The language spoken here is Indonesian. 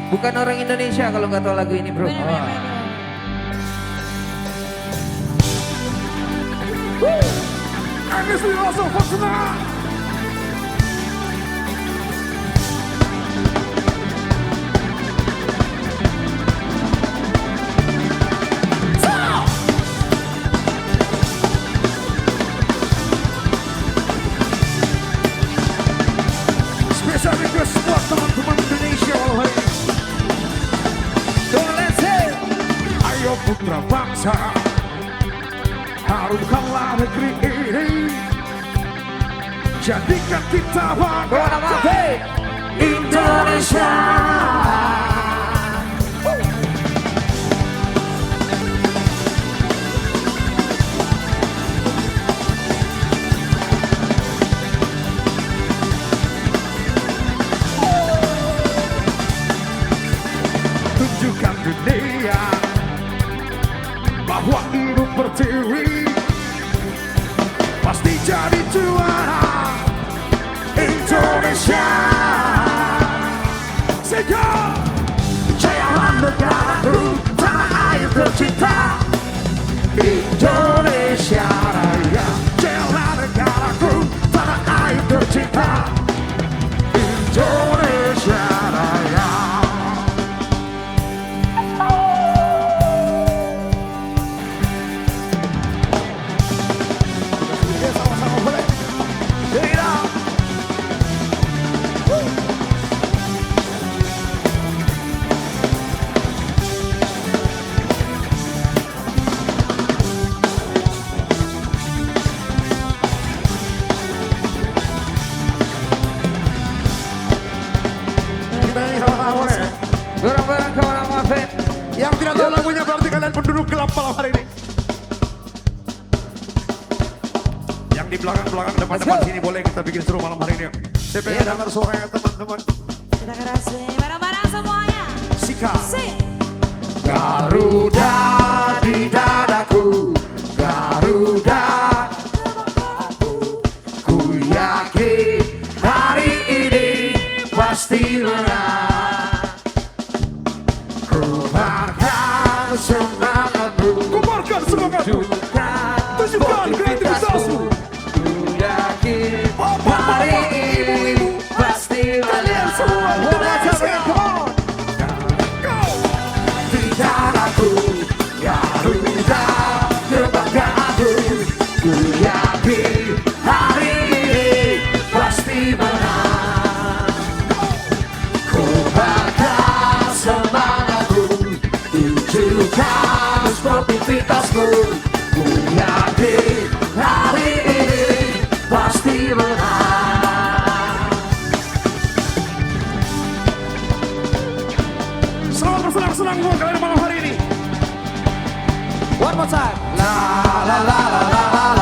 Bukan orang Indonesia kalau nggak tahu lagu ini, bro. And this is also for tonight. Special request buat teman-teman Indonesia malam hari ini. So let's say, Ayo putra bangsa, harumkanlah negeri ini. Jadikan kita bangga Indonesia. Tunjukkan dunia bahwa ibu pertiwi pasti jadi juara Indonesia. Sehingga jayalah negaraku, tanah air tercinta Indonesia Raya. Jayalah negaraku, tanah air tercinta Indonesia Raya. Sama-sama boleh. Tidak. Kita ini sama-sama boleh. bareng-bareng kawan sama Fen. Yang tidak tahu lagunya berarti kalian penduduk gelap malam hari ini. Yang di belakang-belakang depan-depan sini boleh kita bikin seru malam hari ini. Saya pengen dengar suaranya teman-teman. Kita kerasi bareng-bareng semuanya. Sika. Si. Garuda di dadaku, Garuda. Ku yakin hari ini pasti menang. Kubarkan semangatmu, kubarkan semangatmu, tunjukkan kreativitasmu. Ku yakin hari ini pasti Kalian semua menang. Indonesia, come on. Go. Di dadaku, Garuda, kebanggaanku. Ku yakin hari ini pasti menang. Kubarkan semangatku, tunjukkan sportivitasmu. Ku yakin hari ini pasti menang. Selamat bersenang-senang buat kalian malam hari ini. One more time. La la la la la la